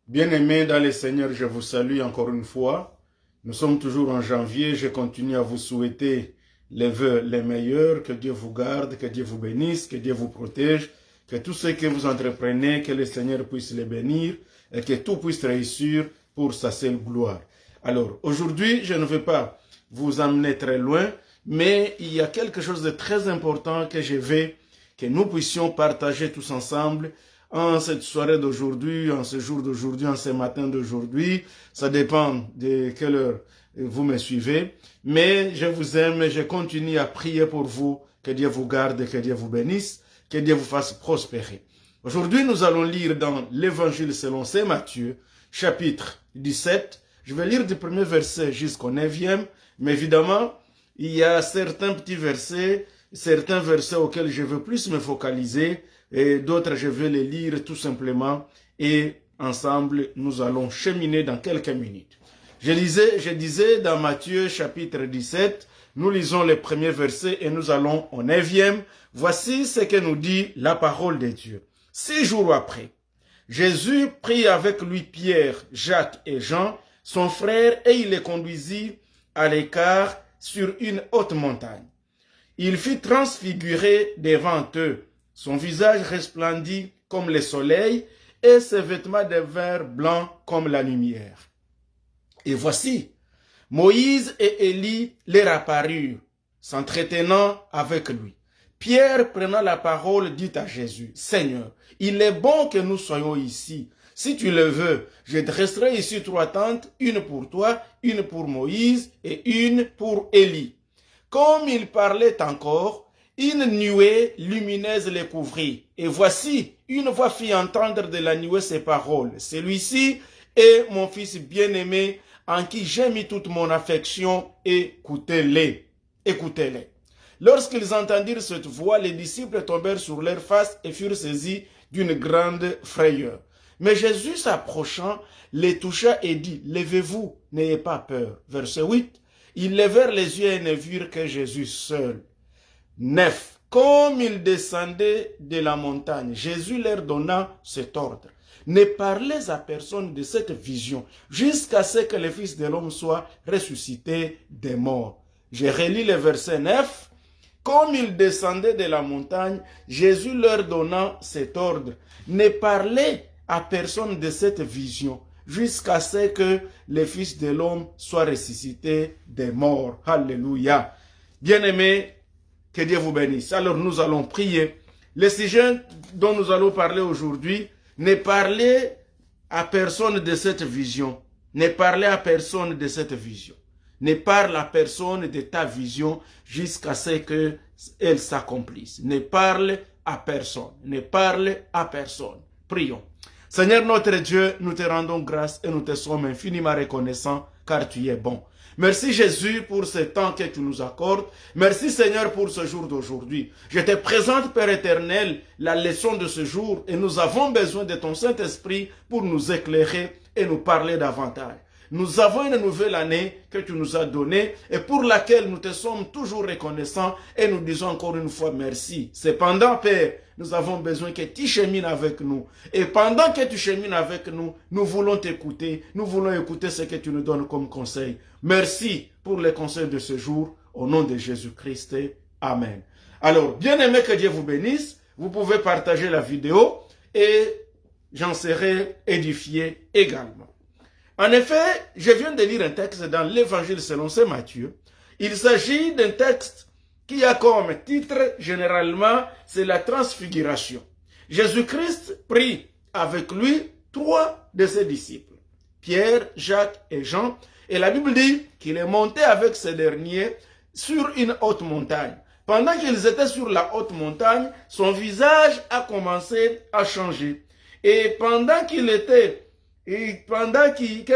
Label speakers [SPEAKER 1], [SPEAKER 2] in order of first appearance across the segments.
[SPEAKER 1] Bien-aimés dans le Seigneur, je vous salue encore une fois. Nous sommes toujours en janvier. Je continue à vous souhaiter les vœux les meilleurs. Que Dieu vous garde, que Dieu vous bénisse, que Dieu vous protège, que tout ce que vous entreprenez, que le Seigneur puisse les bénir et que tout puisse réussir pour sa seule gloire. Alors, aujourd'hui, je ne vais pas vous emmener très loin, mais il y a quelque chose de très important que je veux que nous puissions partager tous ensemble en cette soirée d'aujourd'hui, en ce jour d'aujourd'hui, en ce matin d'aujourd'hui. Ça dépend de quelle heure vous me suivez. Mais je vous aime et je continue à prier pour vous. Que Dieu vous garde, que Dieu vous bénisse, que Dieu vous fasse prospérer. Aujourd'hui, nous allons lire dans l'Évangile selon saint Matthieu, chapitre 17. Je vais lire du premier verset jusqu'au 9e. Mais évidemment, il y a certains petits versets, certains versets auxquels je veux plus me focaliser, et d'autres je vais les lire tout simplement, et ensemble nous allons cheminer dans quelques minutes. Je disais dans Matthieu chapitre 17, nous lisons les premiers versets et nous allons au 9e. Voici ce que nous dit la parole de Dieu. 6 jours après, Jésus prit avec lui Pierre, Jacques et Jean, son frère, et il les conduisit à l'écart sur une haute montagne. Il fut transfiguré devant eux. Son visage resplendit comme le soleil et ses vêtements devinrent blancs comme la lumière. Et voici, Moïse et Élie leur apparurent, s'entretenant avec lui. Pierre, prenant la parole, dit à Jésus, « Seigneur, il est bon que nous soyons ici. Si tu le veux, je dresserai ici 3 tentes, une pour toi, une pour Moïse et une pour Élie. » Comme il parlait encore, une nuée lumineuse les couvrit. Et voici, une voix fit entendre de la nuée ces paroles. « Celui-ci est mon fils bien-aimé, en qui j'ai mis toute mon affection, écoutez-les. » Écoutez-les. Lorsqu'ils entendirent cette voix, les disciples tombèrent sur leurs faces et furent saisis d'une grande frayeur. Mais Jésus s'approchant, les toucha et dit, « Levez-vous, n'ayez pas peur. » Verset 8. Ils levèrent les yeux et ne virent que Jésus seul. 9. Comme ils descendaient de la montagne, Jésus leur donna cet ordre. Ne parlez à personne de cette vision jusqu'à ce que le Fils de l'homme soit ressuscité des morts. Je relis le verset 9. Comme ils descendaient de la montagne, Jésus leur donna cet ordre. Ne parlez à personne de cette vision jusqu'à ce que le Fils de l'homme soit ressuscité des morts. Alléluia. Bien-aimés, que Dieu vous bénisse. Alors nous allons prier. Le sujet dont nous allons parler aujourd'hui, ne parlez à personne de cette vision. Ne parlez à personne de cette vision. Ne parle à personne de ta vision jusqu'à ce qu'elle s'accomplisse. Ne parle à personne. Ne parle à personne. Prions. Seigneur notre Dieu, nous te rendons grâce et nous te sommes infiniment reconnaissants car tu es bon. Merci Jésus pour ce temps que tu nous accordes. Merci Seigneur pour ce jour d'aujourd'hui. Je te présente Père éternel la leçon de ce jour et nous avons besoin de ton Saint-Esprit pour nous éclairer et nous parler davantage. Nous avons une nouvelle année que tu nous as donnée et pour laquelle nous te sommes toujours reconnaissants et nous disons encore une fois merci. Cependant, Père, nous avons besoin que tu chemines avec nous. Et pendant que tu chemines avec nous, nous voulons t'écouter. Nous voulons écouter ce que tu nous donnes comme conseil. Merci pour les conseils de ce jour. Au nom de Jésus-Christ. Amen. Alors, bien aimé, que Dieu vous bénisse. Vous pouvez partager la vidéo et j'en serai édifié également. En effet, je viens de lire un texte dans l'Évangile selon saint Matthieu. Il s'agit d'un texte qui a comme titre, généralement, c'est la transfiguration. Jésus-Christ prit avec lui 3 de ses disciples, Pierre, Jacques et Jean, et la Bible dit qu'il est monté avec ces derniers sur une haute montagne. Pendant qu'ils étaient sur la haute montagne, son visage a commencé à changer. Et pendant que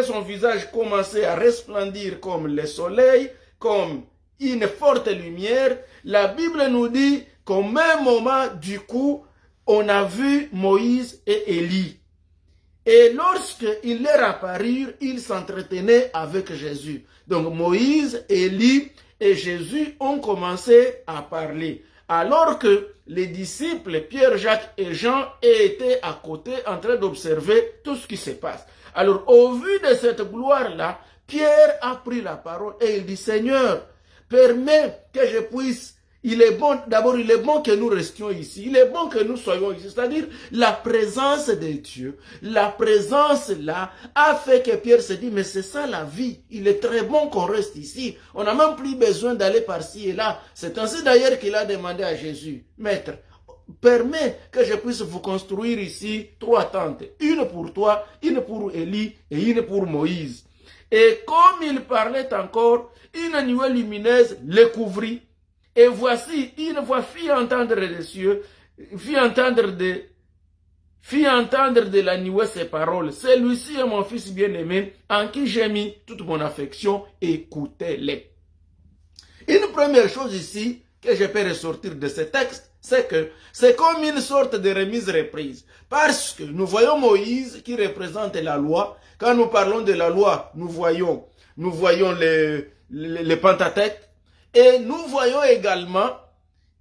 [SPEAKER 1] son visage commençait à resplendir comme le soleil, comme une forte lumière, la Bible nous dit qu'au même moment, du coup, on a vu Moïse et Élie. Et lorsqu'ils leur apparurent, ils s'entretenaient avec Jésus. Donc Moïse, Élie et Jésus ont commencé à parler. alors que les disciples, Pierre, Jacques et Jean, étaient à côté en train d'observer tout ce qui se passe. Alors, au vu de cette gloire-là, Pierre a pris la parole et il dit, Seigneur, permets que je puisse, il est bon, d'abord il est bon que nous restions ici, il est bon que nous soyons ici, c'est-à-dire la présence de Dieu, la présence là a fait que Pierre se dit, mais c'est ça la vie, il est très bon qu'on reste ici, on n'a même plus besoin d'aller par-ci et là, c'est ainsi d'ailleurs qu'il a demandé à Jésus, Maître, permets que je puisse vous construire ici 3 tentes, une pour toi, une pour Élie et une pour Moïse. Et comme il parlait encore, une nuée lumineuse le couvrit. Et voici, une voix fit entendre des cieux, fit entendre de la nuée ces paroles. Celui-ci est mon fils bien-aimé, en qui j'ai mis toute mon affection, écoutez-les. Une première chose ici, que je peux ressortir de ce texte, c'est que c'est comme une sorte de remise-reprise. Parce que nous voyons Moïse qui représente la loi. Quand nous parlons de la loi, nous voyons les Pentateuques. Et nous voyons également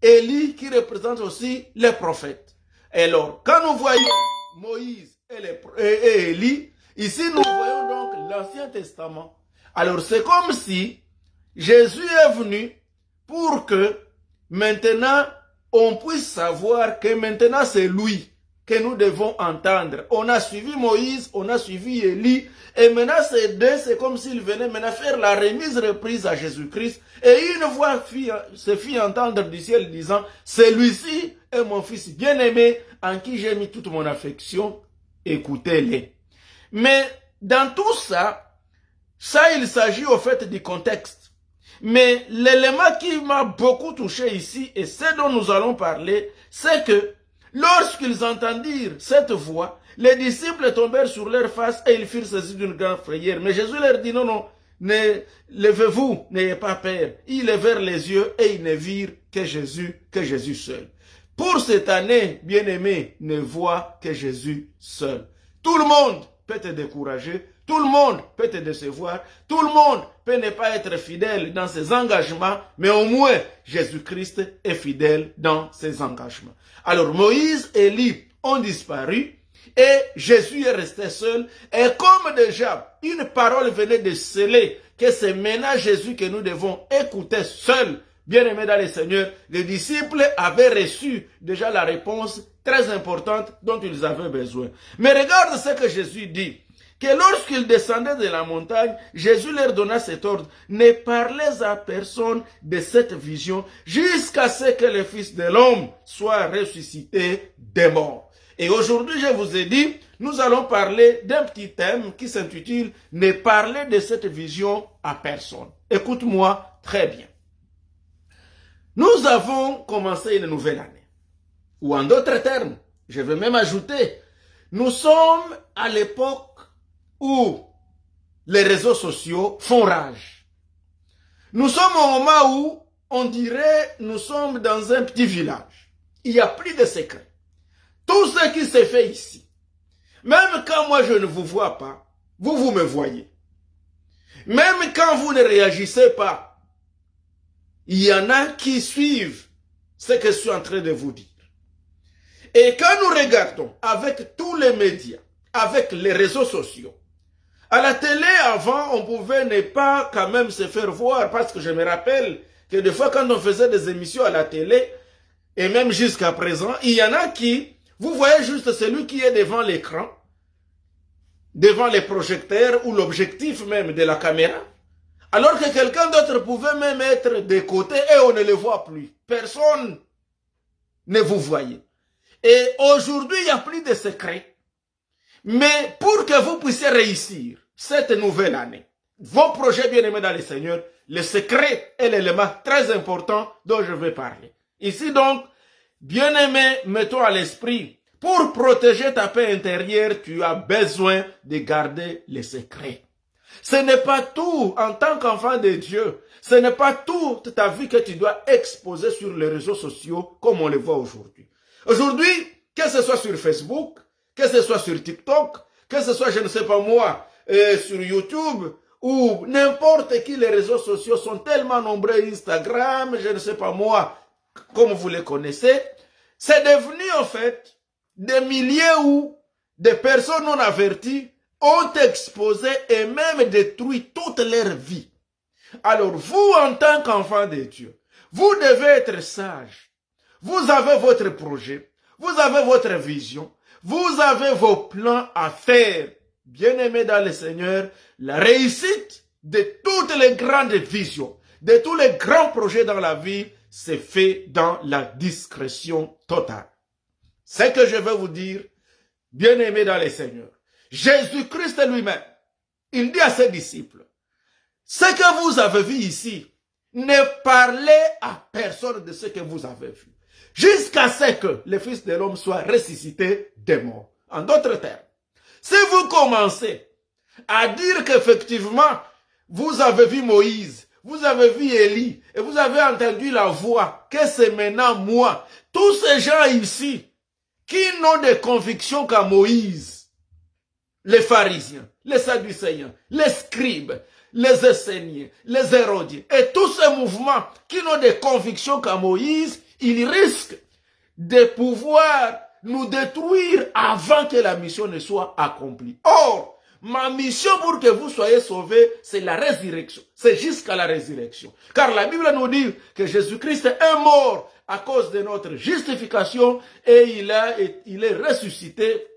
[SPEAKER 1] Élie qui représente aussi les prophètes. Alors, quand nous voyons Moïse et Élie, ici nous voyons donc l'Ancien Testament. Alors, c'est comme si Jésus est venu pour que maintenant on puisse savoir que maintenant c'est lui que nous devons entendre. On a suivi Moïse, on a suivi Élie, et maintenant ces deux, c'est comme s'ils venaient maintenant faire la remise-reprise à Jésus-Christ, et une voix se fit entendre du ciel disant, celui-ci est mon fils bien-aimé, en qui j'ai mis toute mon affection, écoutez-les. Mais dans tout ça, il s'agit au fait du contexte. Mais l'élément qui m'a beaucoup touché ici, et ce dont nous allons parler, c'est que lorsqu'ils entendirent cette voix, les disciples tombèrent sur leur face et ils furent saisis d'une grande frayeur. Mais Jésus leur dit, non, non, levez-vous, n'ayez pas peur. Ils levèrent les yeux et ils ne virent que Jésus seul. Pour cette année, bien-aimé, ne voit que Jésus seul. Tout le monde peut te décourager, tout le monde peut te décevoir, tout le monde peut ne pas être fidèle dans ses engagements, mais au moins Jésus-Christ est fidèle dans ses engagements. Alors Moïse et Élie ont disparu et Jésus est resté seul. Et comme déjà une parole venait de sceller que c'est maintenant Jésus que nous devons écouter seul, bien-aimés dans le Seigneur, les disciples avaient reçu déjà la réponse très importante dont ils avaient besoin. Mais regarde ce que Jésus dit. Que lorsqu'ils descendaient de la montagne, Jésus leur donna cet ordre, ne parlez à personne de cette vision jusqu'à ce que le Fils de l'homme soit ressuscité des morts. Et aujourd'hui, je vous ai dit, nous allons parler d'un petit thème qui s'intitule « Ne parler de cette vision à personne ». Écoute-moi très bien. Nous avons commencé une nouvelle année. Ou en d'autres termes, je vais même ajouter, nous sommes à l'époque où les réseaux sociaux font rage. Nous sommes au moment où on dirait nous sommes dans un petit village. Il n'y a plus de secret. Tout ce qui se fait ici, même quand moi je ne vous vois pas, vous me voyez. Même quand vous ne réagissez pas, il y en a qui suivent ce que je suis en train de vous dire. Et quand nous regardons avec tous les médias, avec les réseaux sociaux, à la télé, avant, on pouvait ne pas quand même se faire voir parce que je me rappelle que des fois, quand on faisait des émissions à la télé, et même jusqu'à présent, il y en a qui, vous voyez juste celui qui est devant l'écran, devant les projecteurs ou l'objectif même de la caméra, alors que quelqu'un d'autre pouvait même être de côté et on ne le voit plus. Personne ne vous voyait. Et aujourd'hui, il n'y a plus de secret. Mais pour que vous puissiez réussir cette nouvelle année, vos projets bien-aimés dans le Seigneur, le secret est l'élément très important dont je vais parler. Ici donc, bien-aimé, mettons à l'esprit, pour protéger ta paix intérieure, tu as besoin de garder les secrets. Ce n'est pas tout en tant qu'enfant de Dieu, ce n'est pas toute ta vie que tu dois exposer sur les réseaux sociaux comme on le voit aujourd'hui. Aujourd'hui, que ce soit sur Facebook, que ce soit sur TikTok, que ce soit, je ne sais pas moi, sur YouTube, ou n'importe qui, les réseaux sociaux sont tellement nombreux, Instagram, je ne sais pas moi, comme vous les connaissez, c'est devenu en fait des milliers où des personnes non averties ont exposé et même détruit toute leur vie. Alors vous, en tant qu'enfant de Dieu, vous devez être sage. Vous avez votre projet, vous avez votre vision, vous avez vos plans à faire. Bien-aimés dans le Seigneur, la réussite de toutes les grandes visions, de tous les grands projets dans la vie, c'est fait dans la discrétion totale. Ce que je veux vous dire, bien-aimés dans le Seigneur, Jésus-Christ lui-même, il dit à ses disciples, ce que vous avez vu ici, ne parlez à personne de ce que vous avez vu, jusqu'à ce que le Fils de l'homme soit ressuscité des morts. En d'autres termes, si vous commencez à dire qu'effectivement, vous avez vu Moïse, vous avez vu Élie, et vous avez entendu la voix, que c'est maintenant moi, tous ces gens ici, qui n'ont de conviction qu'à Moïse, les pharisiens, les sadducéens, les scribes, les esséniens, les hérodiens, et tous ces mouvements qui n'ont de conviction qu'à Moïse, ils risquent de pouvoir nous détruire avant que la mission ne soit accomplie. Or, ma mission pour que vous soyez sauvés, c'est la résurrection. C'est jusqu'à la résurrection. Car la Bible nous dit que Jésus-Christ est mort à cause de notre justification et il est ressuscité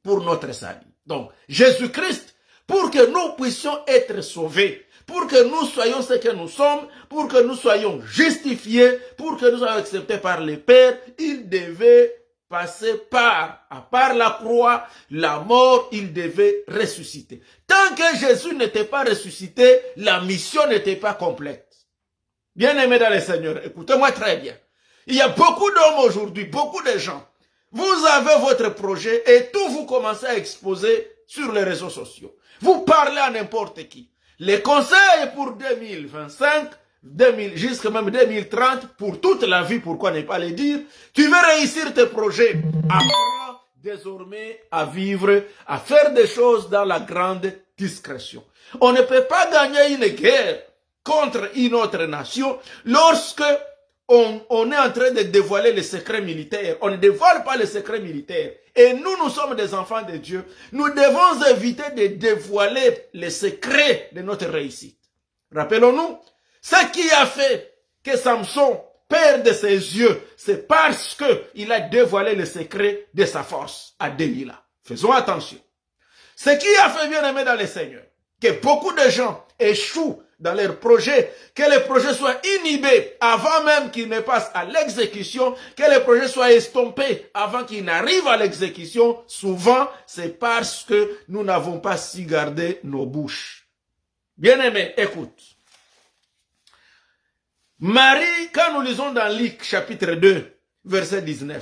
[SPEAKER 1] pour notre salut. Donc, Jésus-Christ, pour que nous puissions être sauvés, pour que nous soyons ce que nous sommes, pour que nous soyons justifiés, pour que nous soyons acceptés par le Père, il devait passer par la croix, la mort, il devait ressusciter. Tant que Jésus n'était pas ressuscité, la mission n'était pas complète. Bien-aimés dans le Seigneur, écoutez-moi très bien. Il y a beaucoup d'hommes aujourd'hui, beaucoup de gens. Vous avez votre projet et tout vous commencez à exposer sur les réseaux sociaux. Vous parlez à n'importe qui. Les conseils pour 2025, jusqu'à même 2030, pour toute la vie, pourquoi ne pas le dire, tu veux réussir tes projets. Apprends désormais à vivre, à faire des choses dans la grande discrétion. On ne peut pas gagner une guerre contre une autre nation lorsque on est en train de dévoiler les secrets militaires. On ne dévoile pas les secrets militaires. Et nous sommes des enfants de Dieu. Nous devons éviter de dévoiler les secrets de notre réussite. Rappelons-nous, ce qui a fait que Samson perde ses yeux, c'est parce qu'il a dévoilé les secrets de sa force à Delilah. Faisons attention. Ce qui a fait, bien aimé dans le Seigneur, que beaucoup de gens échouent dans leurs projets, que les projets soient inhibés avant même qu'ils ne passent à l'exécution, que les projets soient estompés avant qu'ils n'arrivent à l'exécution, souvent c'est parce que nous n'avons pas su garder nos bouches. Bien-aimés, écoute. Marie, quand nous lisons dans Luc chapitre 2, verset 19,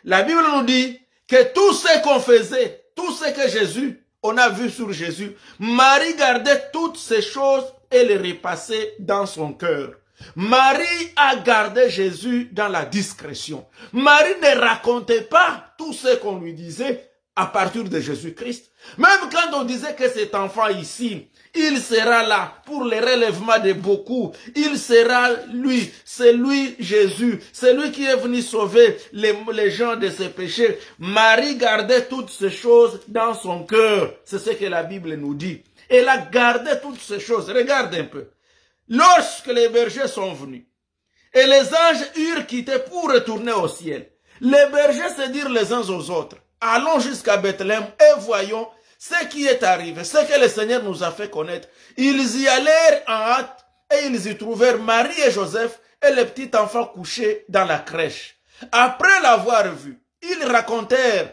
[SPEAKER 1] la Bible nous dit que tout ce qu'on faisait, tout ce que Jésus, on a vu sur Jésus, Marie gardait toutes ces choses et les repassait dans son cœur. Marie a gardé Jésus dans la discrétion. Marie ne racontait pas tout ce qu'on lui disait à partir de Jésus-Christ. Même quand on disait que cet enfant ici, il sera là pour le relèvement de beaucoup. Il sera lui, c'est lui Jésus, c'est lui qui est venu sauver les gens de ses péchés. Marie gardait toutes ces choses dans son cœur. C'est ce que la Bible nous dit. Elle a gardé toutes ces choses. Regarde un peu. Lorsque les bergers sont venus et les anges eurent quitté pour retourner au ciel, les bergers se dirent les uns aux autres, allons jusqu'à Bethléem et voyons ce qui est arrivé, ce que le Seigneur nous a fait connaître. Ils y allèrent en hâte et ils y trouvèrent Marie et Joseph et le petit enfant couché dans la crèche. Après l'avoir vu, ils racontèrent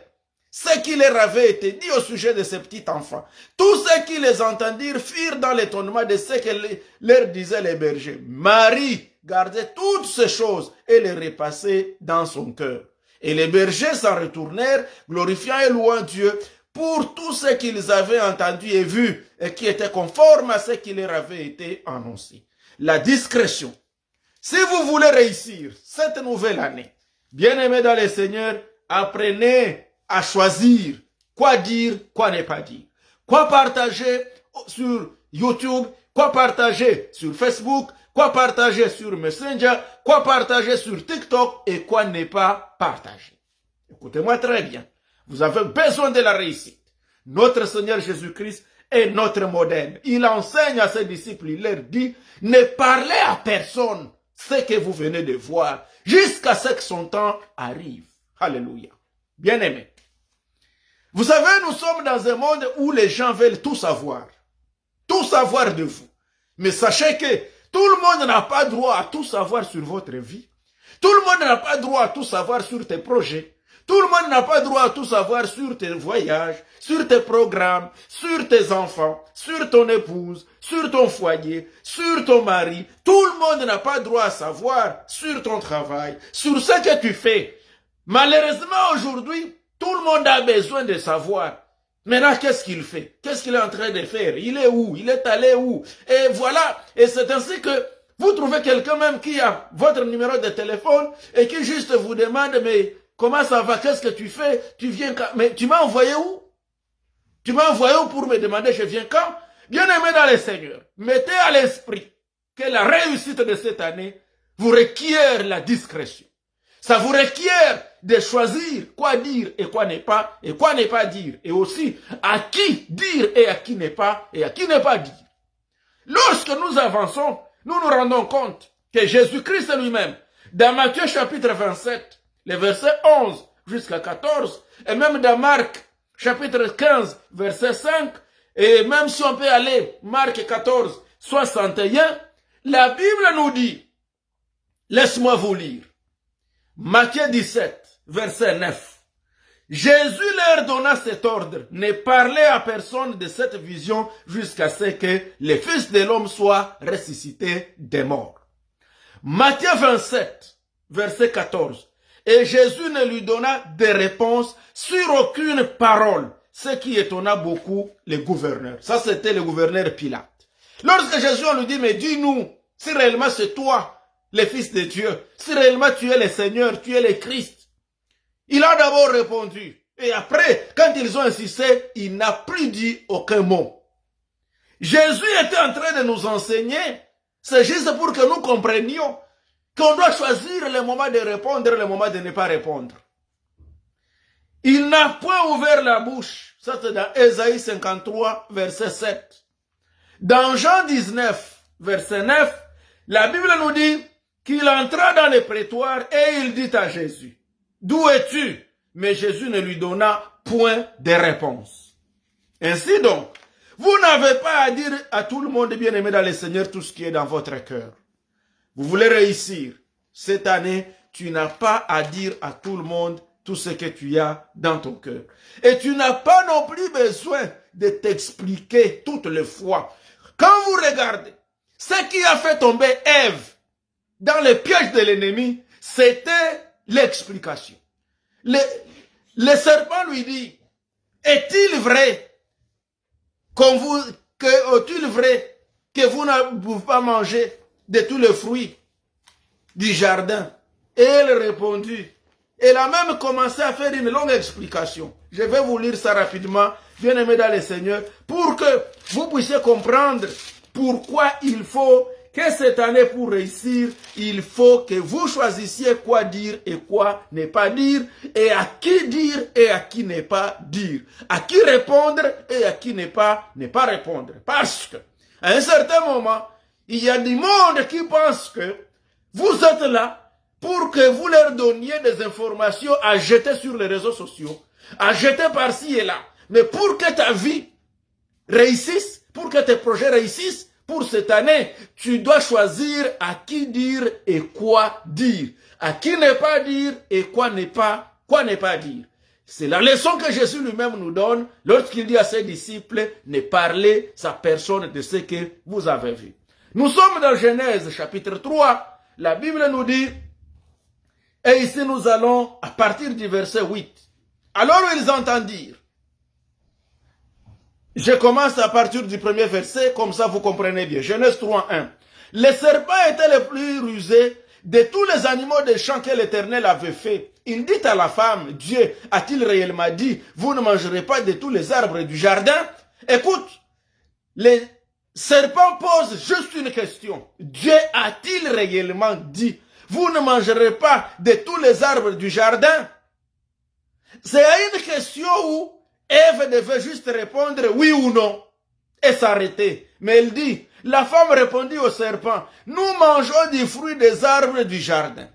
[SPEAKER 1] ce qui leur avait été dit au sujet de ce petit enfant. Tous ceux qui les entendirent firent dans l'étonnement de ce que leur disaient les bergers. Marie gardait toutes ces choses et les repassait dans son cœur. Et les bergers s'en retournèrent, glorifiant et louant Dieu pour tout ce qu'ils avaient entendu et vu et qui était conforme à ce qui leur avait été annoncé. La discrétion. Si vous voulez réussir cette nouvelle année, bien-aimés dans le Seigneur, apprenez à choisir quoi dire, quoi ne pas dire. Quoi partager sur YouTube, quoi partager sur Facebook, quoi partager sur Messenger, quoi partager sur TikTok et quoi ne pas partager. Écoutez-moi très bien. Vous avez besoin de la réussite. Notre Seigneur Jésus-Christ est notre modèle. Il enseigne à ses disciples, il leur dit, ne parlez à personne ce que vous venez de voir, jusqu'à ce que son temps arrive. Alléluia. Bien-aimés. Vous savez, nous sommes dans un monde où les gens veulent tout savoir de vous. Mais sachez que tout le monde n'a pas droit à tout savoir sur votre vie. Tout le monde n'a pas droit à tout savoir sur tes projets. Tout le monde n'a pas droit à tout savoir sur tes voyages, sur tes programmes, sur tes enfants, sur ton épouse, sur ton foyer, sur ton mari. Tout le monde n'a pas droit à savoir sur ton travail, sur ce que tu fais. Malheureusement, aujourd'hui, tout le monde a besoin de savoir. Maintenant, qu'est-ce qu'il fait? Qu'est-ce qu'il est en train de faire? Il est où? Il est allé où? Et voilà. Et c'est ainsi que vous trouvez quelqu'un même qui a votre numéro de téléphone et qui juste vous demande, mais comment ça va? Qu'est-ce que tu fais? Tu viens quand? Mais tu m'as envoyé où? Tu m'as envoyé où pour me demander je viens quand? Bien-aimé dans le Seigneur, mettez à l'esprit que la réussite de cette année vous requiert la discrétion. Ça vous requiert de choisir quoi dire et quoi ne pas dire. Et aussi à qui dire et à qui ne pas dire. Lorsque nous avançons, nous nous rendons compte que Jésus-Christ lui-même, dans Matthieu chapitre 27, les versets 11 jusqu'à 14, et même dans Marc chapitre 15, verset 5, et même si on peut aller Marc 14, 61, la Bible nous dit, laisse-moi vous lire, Matthieu 17, verset 9. Jésus leur donna cet ordre, ne parlez à personne de cette vision jusqu'à ce que le Fils de l'homme soit ressuscité des morts. Matthieu 27, verset 14. Et Jésus ne lui donna de réponse sur aucune parole, ce qui étonna beaucoup les gouverneurs. Ça, c'était le gouverneur Pilate. Lorsque Jésus lui dit, mais dis-nous, si réellement c'est toi, le Fils de Dieu, si réellement tu es le Seigneur, tu es le Christ. Il a d'abord répondu. Et après, quand ils ont insisté, il n'a plus dit aucun mot. Jésus était en train de nous enseigner. C'est juste pour que nous comprenions qu'on doit choisir le moment de répondre et le moment de ne pas répondre. Il n'a point ouvert la bouche. Ça, c'est dans Ésaïe 53, verset 7. Dans Jean 19, verset 9, la Bible nous dit qu'il entra dans le prétoire et il dit à Jésus, « D'où es-tu » Mais Jésus ne lui donna point de réponse. Ainsi donc, vous n'avez pas à dire à tout le monde, bien-aimé dans le Seigneur, tout ce qui est dans votre cœur. Vous voulez réussir. Cette année, tu n'as pas à dire à tout le monde tout ce que tu as dans ton cœur. Et tu n'as pas non plus besoin de t'expliquer toutes les fois. Quand vous regardez, ce qui a fait tomber Ève dans le piège de l'ennemi, c'était l'explication. Le serpent lui dit, est-il vrai que vous ne pouvez pas manger de tous les fruits du jardin? Et elle répondit. Elle a même commencé à faire une longue explication. Je vais vous lire ça rapidement, bien aimé dans le Seigneur, pour que vous puissiez comprendre pourquoi il faut que cette année, pour réussir, il faut que vous choisissiez quoi dire et quoi ne pas dire, et à qui dire et à qui ne pas dire, à qui répondre et à qui ne pas répondre. Parce que, à un certain moment, il y a du monde qui pense que vous êtes là pour que vous leur donniez des informations à jeter sur les réseaux sociaux, à jeter par-ci et là. Mais pour que ta vie réussisse, pour que tes projets réussissent, pour cette année, tu dois choisir à qui dire et quoi dire. À qui ne pas dire et quoi ne pas dire. C'est la leçon que Jésus lui-même nous donne lorsqu'il dit à ses disciples, ne parlez à personne de ce que vous avez vu. Nous sommes dans Genèse chapitre 3. La Bible nous dit, et ici nous allons à partir du verset 8. Alors ils entendirent. Je commence à partir du premier verset, comme ça vous comprenez bien. Genèse 3, 1. Le serpent était le plus rusé de tous les animaux des champs que l'Éternel avait fait. Il dit à la femme, Dieu a-t-il réellement dit, vous ne mangerez pas de tous les arbres du jardin? Écoute, serpent pose juste une question. Dieu a-t-il réellement dit, vous ne mangerez pas de tous les arbres du jardin? C'est une question où Ève devait juste répondre oui ou non et s'arrêter. Mais elle dit, la femme répondit au serpent, nous mangeons des fruits des arbres du jardin.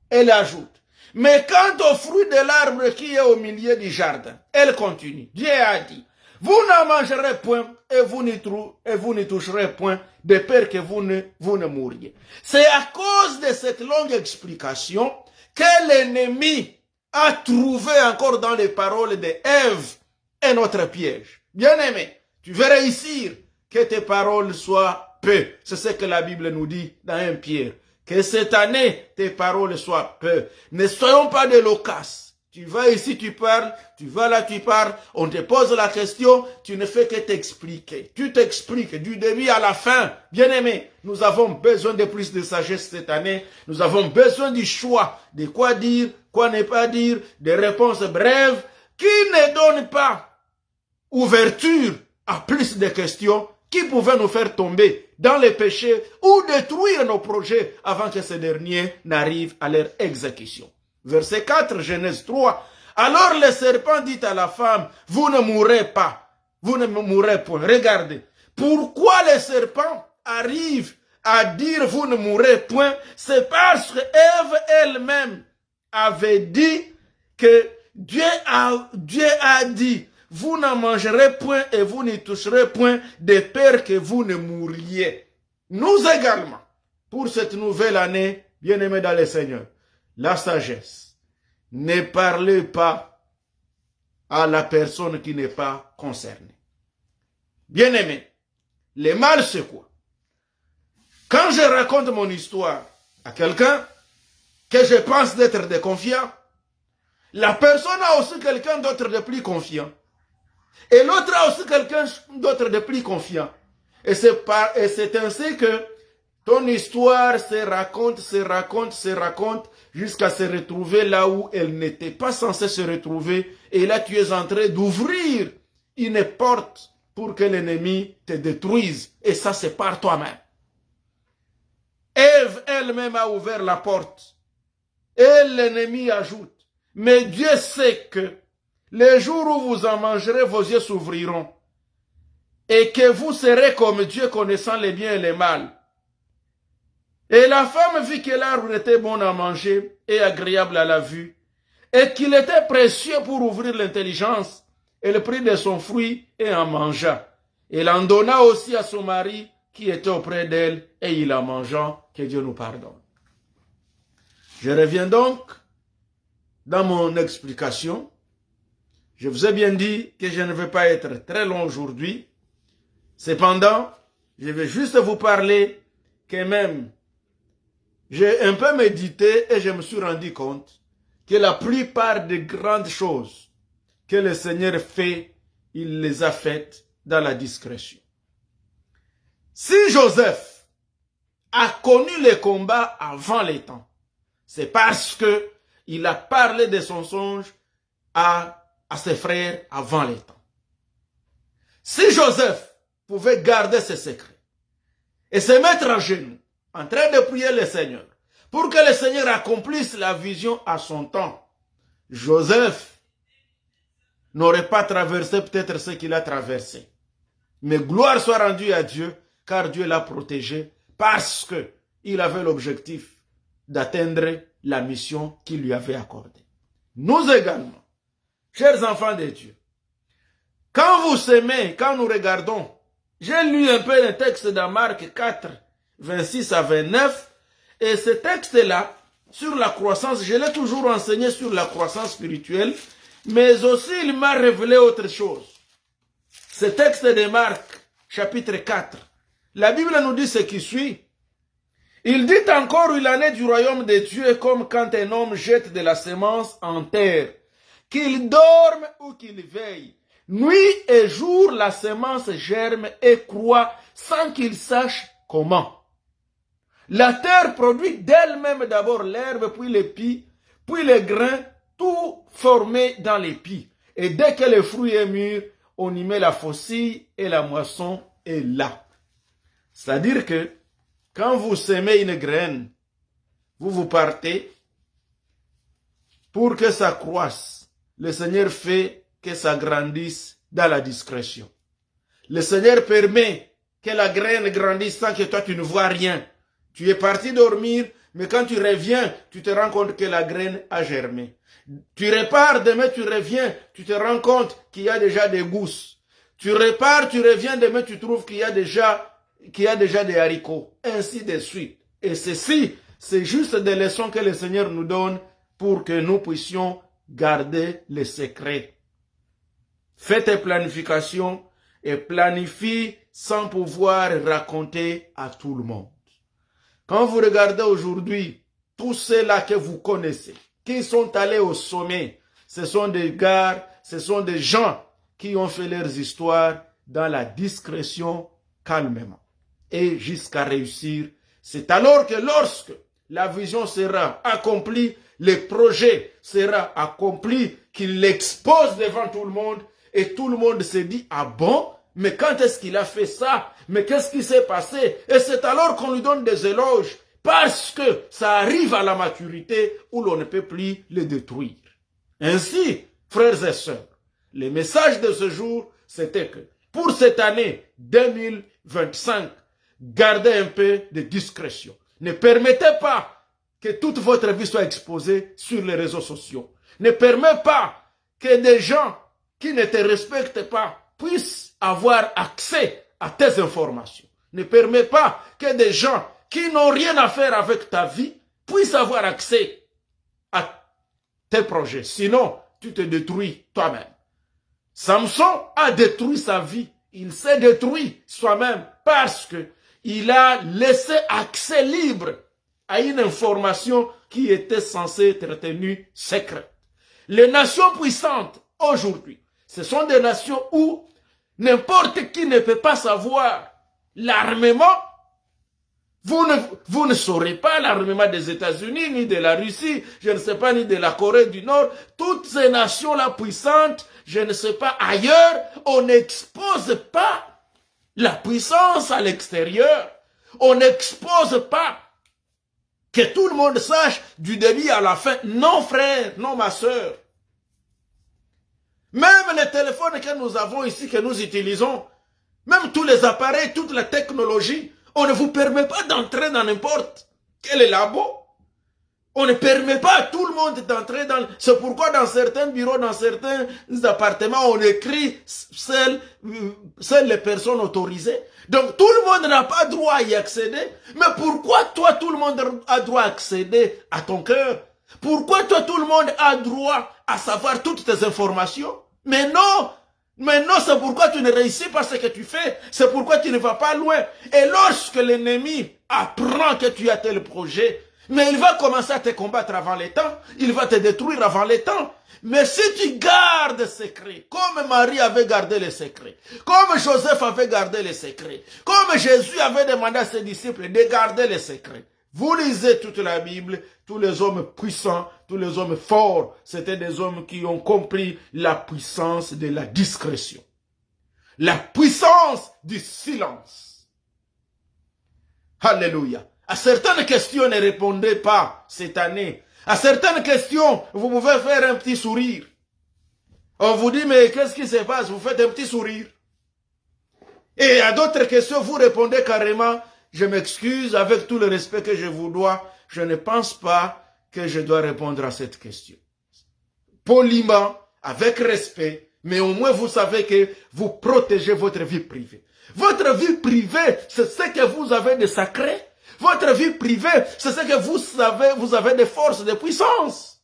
[SPEAKER 1] Elle ajoute, mais quant au fruit de l'arbre qui est au milieu du jardin, elle continue. Dieu a dit, vous n'en mangerez point et vous n'y toucherez point de peur que vous ne mouriez. C'est à cause de cette longue explication que l'ennemi a trouvé encore dans les paroles d'Ève un autre piège. Bien-aimé, tu veux réussir, que tes paroles soient peu. C'est ce que la Bible nous dit dans 1 Pierre. Que cette année, tes paroles soient peu. Ne soyons pas des loquaces. Tu vas ici, tu parles, tu vas là, tu parles, on te pose la question, tu ne fais que t'expliquer. Tu t'expliques du début à la fin. Bien-aimé, nous avons besoin de plus de sagesse cette année. Nous avons besoin du choix de quoi dire, quoi ne pas dire, des réponses brèves qui ne donnent pas ouverture à plus de questions qui pouvaient nous faire tomber dans les péchés ou détruire nos projets avant que ces derniers n'arrivent à leur exécution. Verset 4, Genèse 3. Alors le serpent dit à la femme, vous ne mourrez pas, vous ne mourrez point. Regardez, pourquoi le serpent arrive à dire vous ne mourrez point? C'est parce que Ève elle-même avait dit que Dieu a dit, vous n'en mangerez point et vous n'y toucherez point de peur que vous ne mouriez. Nous également, pour cette nouvelle année, bien-aimés dans le Seigneur, la sagesse. Ne parlez pas à la personne qui n'est pas concernée. Bien-aimé, le mal c'est quoi? Quand je raconte mon histoire à quelqu'un que je pense d'être de confiant, la personne a aussi quelqu'un d'autre de plus confiant. Et l'autre a aussi quelqu'un d'autre de plus confiant. Et c'est ainsi que ton histoire se raconte, jusqu'à se retrouver là où elle n'était pas censée se retrouver. Et là, tu es en train d'ouvrir une porte pour que l'ennemi te détruise. Et ça, c'est par toi-même. Ève elle-même a ouvert la porte. Et l'ennemi ajoute, mais Dieu sait que les jours où vous en mangerez, vos yeux s'ouvriront. Et que vous serez comme Dieu connaissant les biens et les mal. Et la femme vit que l'arbre était bon à manger et agréable à la vue, et qu'il était précieux pour ouvrir l'intelligence. Elle prit de son fruit et en mangea. Elle en donna aussi à son mari qui était auprès d'elle, et il en mangea. Que Dieu nous pardonne. Je reviens donc dans mon explication. Je vous ai bien dit que je ne vais pas être très long aujourd'hui. Cependant, je vais juste vous parler que même j'ai un peu médité et je me suis rendu compte que la plupart des grandes choses que le Seigneur fait, il les a faites dans la discrétion. Si Joseph a connu les combats avant les temps, c'est parce que il a parlé de son songe à ses frères avant les temps. Si Joseph pouvait garder ses secrets et se mettre à genoux, en train de prier le Seigneur, pour que le Seigneur accomplisse la vision à son temps, Joseph n'aurait pas traversé peut-être ce qu'il a traversé. Mais gloire soit rendue à Dieu, car Dieu l'a protégé, parce qu'il avait l'objectif d'atteindre la mission qu'il lui avait accordée. Nous également, chers enfants de Dieu, quand vous s'aimez, quand nous regardons, j'ai lu un peu le texte dans Marc 4, 26 à 29, et ce texte-là, sur la croissance, je l'ai toujours enseigné sur la croissance spirituelle, mais aussi il m'a révélé autre chose. Ce texte de Marc, chapitre 4, la Bible nous dit ce qui suit. Il dit encore, il en est du royaume de Dieu comme quand un homme jette de la semence en terre, qu'il dorme ou qu'il veille. Nuit et jour, la semence germe et croît sans qu'il sache comment. La terre produit d'elle-même d'abord l'herbe, puis les pis, puis les grains, tout formé dans les pis. Et dès que le fruit est mûr, on y met la faucille et la moisson est là. C'est-à-dire que quand vous semez une graine, vous partez pour que ça croisse. Le Seigneur fait que ça grandisse dans la discrétion. Le Seigneur permet que la graine grandisse sans que toi tu ne vois rien. Tu es parti dormir, mais quand tu reviens, tu te rends compte que la graine a germé. Tu repars, demain tu reviens, tu te rends compte qu'il y a déjà des gousses. Tu repars, tu reviens, demain tu trouves qu'il y a déjà des haricots. Ainsi de suite. Et ceci, c'est juste des leçons que le Seigneur nous donne pour que nous puissions garder les secrets. Fais tes planifications et planifie sans pouvoir raconter à tout le monde. Quand vous regardez aujourd'hui, tous ceux-là que vous connaissez, qui sont allés au sommet, ce sont des gars, ce sont des gens qui ont fait leurs histoires dans la discrétion, calmement, et jusqu'à réussir. C'est alors que lorsque la vision sera accomplie, le projet sera accompli, qu'il l'expose devant tout le monde, et tout le monde se dit, ah bon? Mais quand est-ce qu'il a fait ça? Mais qu'est-ce qui s'est passé? Et c'est alors qu'on lui donne des éloges, parce que ça arrive à la maturité où l'on ne peut plus le détruire. Ainsi, frères et sœurs, le message de ce jour, c'était que pour cette année 2025, gardez un peu de discrétion. Ne permettez pas que toute votre vie soit exposée sur les réseaux sociaux. Ne permettez pas que des gens qui ne te respectent pas puissent avoir accès à tes informations. Ne permets pas que des gens qui n'ont rien à faire avec ta vie puissent avoir accès à tes projets. Sinon, tu te détruis toi-même. Samson a détruit sa vie. Il s'est détruit soi-même parce que il a laissé accès libre à une information qui était censée être tenue secrète. Les nations puissantes aujourd'hui, ce sont des nations où n'importe qui ne peut pas savoir l'armement. Vous ne saurez pas l'armement des États-Unis, ni de la Russie, je ne sais pas, ni de la Corée du Nord. Toutes ces nations-là puissantes, je ne sais pas, ailleurs, on n'expose pas la puissance à l'extérieur. On n'expose pas que tout le monde sache du début à la fin. Non, frère, non, ma soeur. Même les téléphones que nous avons ici, que nous utilisons, même tous les appareils, toute la technologie, on ne vous permet pas d'entrer dans n'importe quel labo. On ne permet pas à tout le monde d'entrer dans... C'est pourquoi dans certains bureaux, dans certains appartements, on écrit seules les personnes autorisées. Donc tout le monde n'a pas droit à y accéder. Mais pourquoi toi, tout le monde a droit à accéder à ton cœur? Pourquoi toi, tout le monde a droit à savoir toutes tes informations? Mais non! Mais non, c'est pourquoi tu ne réussis pas ce que tu fais. C'est pourquoi tu ne vas pas loin. Et lorsque l'ennemi apprend que tu as tel projet, mais il va commencer à te combattre avant le temps. Il va te détruire avant le temps. Mais si tu gardes secret, comme Marie avait gardé les secrets, comme Joseph avait gardé les secrets, comme Jésus avait demandé à ses disciples de garder les secrets, vous lisez toute la Bible, tous les hommes puissants, tous les hommes forts, c'était des hommes qui ont compris la puissance de la discrétion. La puissance du silence. Alléluia. À certaines questions, ne répondez pas cette année. À certaines questions, vous pouvez faire un petit sourire. On vous dit, mais qu'est-ce qui se passe? Vous faites un petit sourire. Et à d'autres questions, vous répondez carrément, je m'excuse, avec tout le respect que je vous dois, je ne pense pas que je dois répondre à cette question. Poliment, avec respect, mais au moins vous savez que vous protégez votre vie privée. Votre vie privée, c'est ce que vous avez de sacré. Votre vie privée, c'est ce que vous avez des forces, de puissance.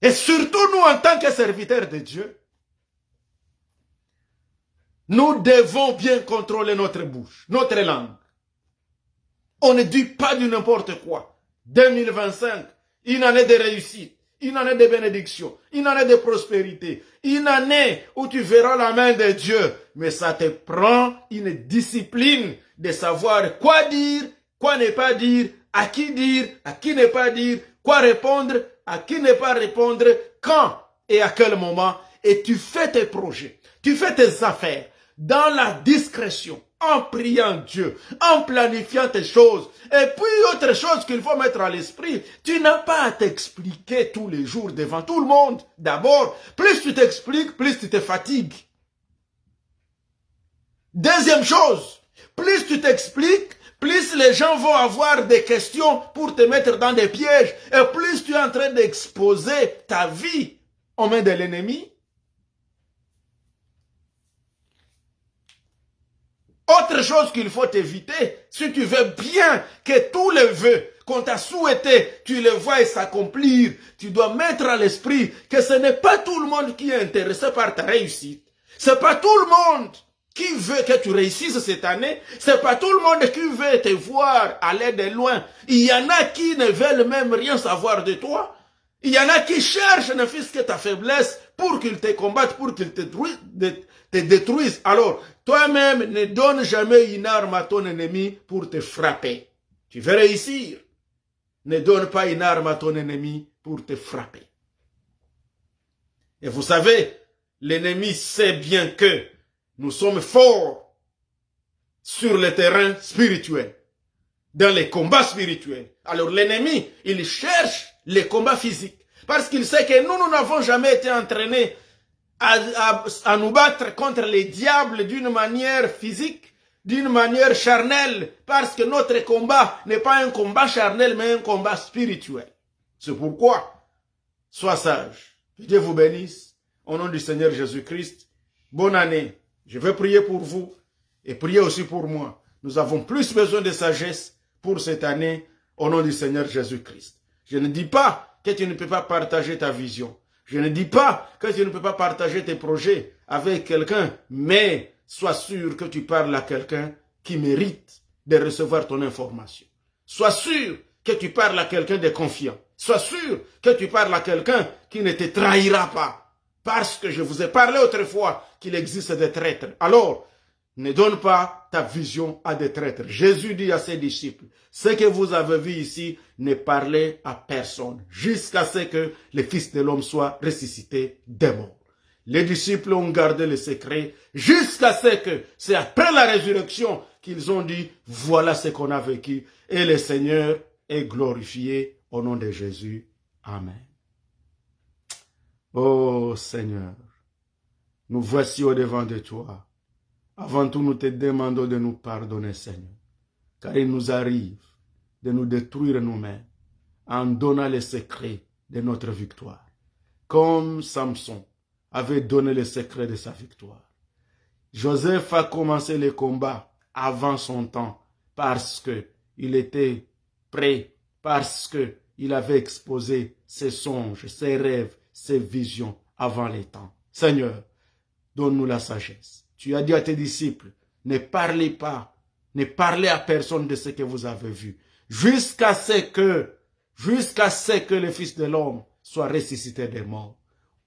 [SPEAKER 1] Et surtout nous, en tant que serviteurs de Dieu, nous devons bien contrôler notre bouche, notre langue. On ne dit pas du n'importe quoi. 2025, une année de réussite, une année de bénédiction, une année de prospérité, une année où tu verras la main de Dieu. Mais ça te prend une discipline de savoir quoi dire, quoi ne pas dire, à qui ne pas dire, quoi répondre, à qui ne pas répondre, quand et à quel moment. Et tu fais tes projets, tu fais tes affaires dans la discrétion. en priant Dieu, en planifiant tes choses. Et puis, autre chose qu'il faut mettre à l'esprit, tu n'as pas à t'expliquer tous les jours devant tout le monde. D'abord, plus tu t'expliques, plus tu te fatigues. Deuxième chose, plus tu t'expliques, plus les gens vont avoir des questions pour te mettre dans des pièges. Et plus tu es en train d'exposer ta vie aux mains de l'ennemi. Autre chose qu'il faut éviter, si tu veux bien que tous les vœux qu'on t'a souhaité, tu les vois s'accomplir, tu dois mettre à l'esprit que ce n'est pas tout le monde qui est intéressé par ta réussite. C'est pas tout le monde qui veut que tu réussisses cette année. C'est pas tout le monde qui veut te voir aller de loin. Il y en a qui ne veulent même rien savoir de toi. Il y en a qui cherchent ne fût-ce que ta faiblesse pour qu'ils te combattent, pour qu'ils te détruisent. Alors, toi-même, ne donne jamais une arme à ton ennemi pour te frapper. Tu veux réussir. Ne donne pas une arme à ton ennemi pour te frapper. Et vous savez, l'ennemi sait bien que nous sommes forts sur le terrain spirituel, dans les combats spirituels. Alors l'ennemi, il cherche les combats physiques. Parce qu'il sait que nous n'avons jamais été entraînés à nous battre contre les diables d'une manière physique, d'une manière charnelle, parce que notre combat n'est pas un combat charnel, mais un combat spirituel. C'est pourquoi, sois sage. Que Dieu vous bénisse. Au nom du Seigneur Jésus-Christ, bonne année. Je vais prier pour vous et prier aussi pour moi. Nous avons plus besoin de sagesse pour cette année, au nom du Seigneur Jésus-Christ. Je ne dis pas que tu ne peux pas partager ta vision. Je ne dis pas que tu ne peux pas partager tes projets avec quelqu'un, mais sois sûr que tu parles à quelqu'un qui mérite de recevoir ton information. Sois sûr que tu parles à quelqu'un de confiant. Sois sûr que tu parles à quelqu'un qui ne te trahira pas. Parce que je vous ai parlé autrefois qu'il existe des traîtres. Alors, ne donne pas ta vision à des traîtres. Jésus dit à ses disciples, ce que vous avez vu ici, ne parlez à personne, jusqu'à ce que le Fils de l'homme soit ressuscité des morts. Les disciples ont gardé le secret jusqu'à ce que c'est après la résurrection qu'ils ont dit, voilà ce qu'on a vécu. Et le Seigneur est glorifié au nom de Jésus. Amen. Oh Seigneur, nous voici au-devant de toi. Avant tout, nous te demandons de nous pardonner, Seigneur, car il nous arrive de nous détruire nous-mêmes en donnant les secrets de notre victoire, comme Samson avait donné le secret de sa victoire. Joseph a commencé le combat avant son temps parce qu'il était prêt, parce qu'il avait exposé ses songes, ses rêves, ses visions avant les temps. Seigneur, donne-nous la sagesse. Tu as dit à tes disciples, ne parlez pas, ne parlez à personne de ce que vous avez vu, jusqu'à ce que le Fils de l'homme soit ressuscité des morts.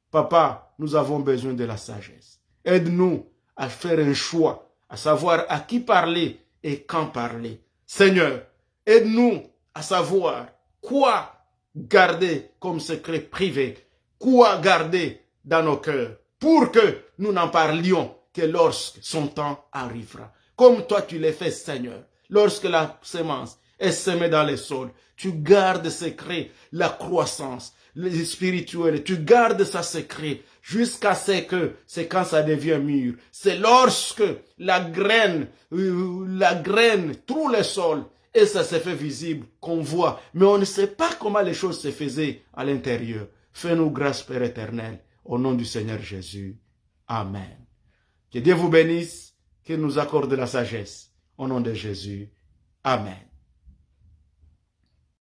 [SPEAKER 1] Papa, nous avons besoin de la sagesse. Aide-nous à faire un choix, à savoir à qui parler et quand parler. Seigneur, aide-nous à savoir quoi garder comme secret privé, quoi garder dans nos cœurs, pour que nous n'en parlions que lorsque son temps arrivera. Comme toi tu l'as fait, Seigneur, lorsque la semence est semée dans les sols, tu gardes secret la croissance, le spirituel, tu gardes ça secret jusqu'à ce que c'est quand ça devient mûr. C'est lorsque la graine trouve le sol et ça se fait visible qu'on voit. Mais on ne sait pas comment les choses se faisaient à l'intérieur. Fais-nous grâce, Père éternel, au nom du Seigneur Jésus. Amen. Que Dieu vous bénisse, qu'il nous accorde la sagesse. Au nom de Jésus. Amen.